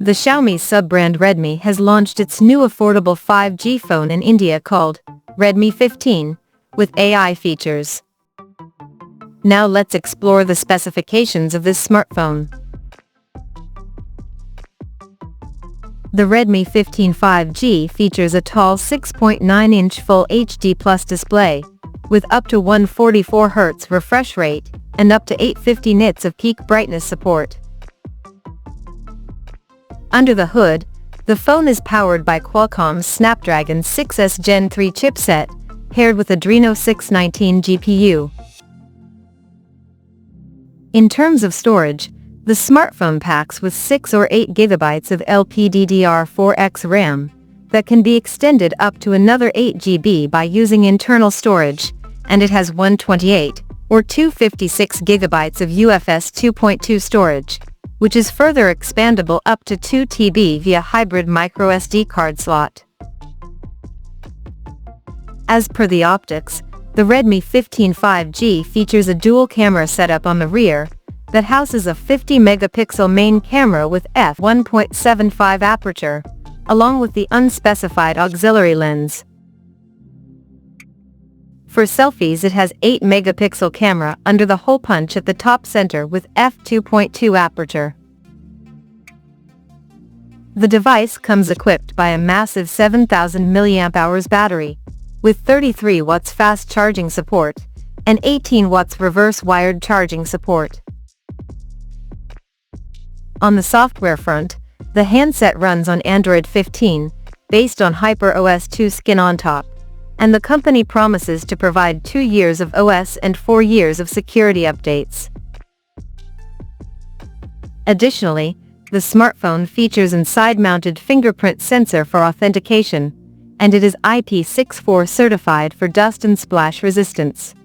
The Xiaomi sub-brand Redmi has launched its new affordable 5G phone in India called Redmi 15, with AI features. Now let's explore the specifications of this smartphone. The Redmi 15 5G features a tall 6.9-inch Full HD Plus display, with up to 144 Hz refresh rate, and up to 850 nits of peak brightness support. Under the hood, the phone is powered by Qualcomm's Snapdragon 6S Gen 3 chipset, paired with Adreno 619 GPU. In terms of storage, the smartphone packs with 6 or 8 GB of LPDDR4X RAM that can be extended up to another 8 GB by using internal storage, and it has 128 or 256 GB of UFS 2.2 storage, which is further expandable up to 2 TB via hybrid microSD card slot. As per the optics, the Redmi 15 5G features a dual camera setup on the rear that houses a 50-megapixel main camera with f1.75 aperture, along with the unspecified auxiliary lens. For selfies, it has 8-megapixel camera under the hole punch at the top center with f2.2 aperture. The device comes equipped by a massive 7000 mAh battery, with 33 watts fast charging support, and 18 watts reverse wired charging support. On the software front, the handset runs on Android 15, based on HyperOS 2 skin on top, and the company promises to provide 2 years of OS and 4 years of security updates. Additionally, the smartphone features a side-mounted fingerprint sensor for authentication, and it is IP64 certified for dust and splash resistance.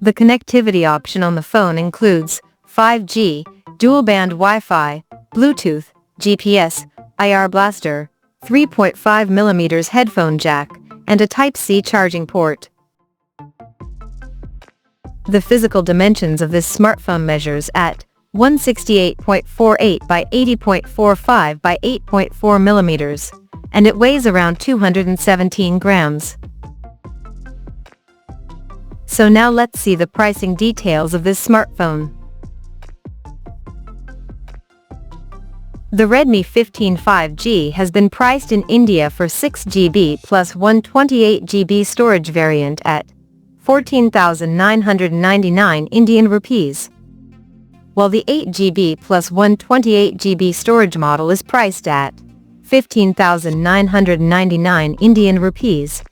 The connectivity option on the phone includes 5G, dual-band Wi-Fi, Bluetooth, GPS, IR blaster, 3.5mm headphone jack, and a Type-C charging port. The physical dimensions of this smartphone measures at 168.48 by 80.45 by 8.4 millimeters, and it weighs around 217 grams. So now let's see the pricing details of this smartphone. The Redmi 15 5G has been priced in India for 6GB plus 128 GB storage variant at 14,999 Indian rupees, while the 8GB plus 128 GB storage model is priced at 15,999 Indian rupees,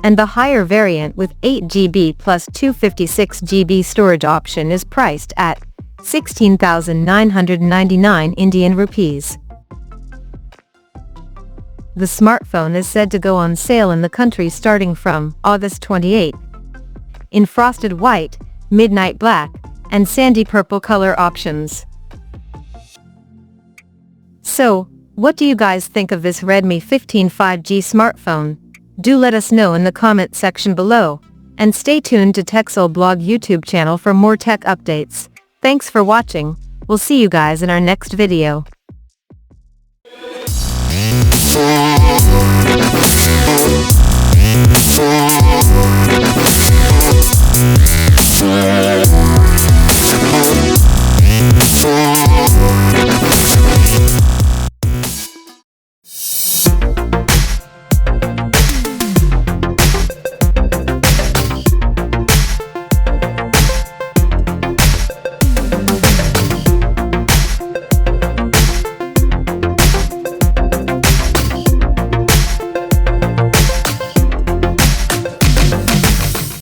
and the higher variant with 8GB plus 256 GB storage option is priced at 16,999 Indian rupees. The smartphone is said to go on sale in the country starting from August 28, in frosted white, midnight black, and sandy purple color options. So, what do you guys think of this Redmi 15 5G smartphone? Do let us know in the comment section below, and stay tuned to TechSole Blog YouTube channel for more tech updates. Thanks for watching. We'll see you guys in our next video.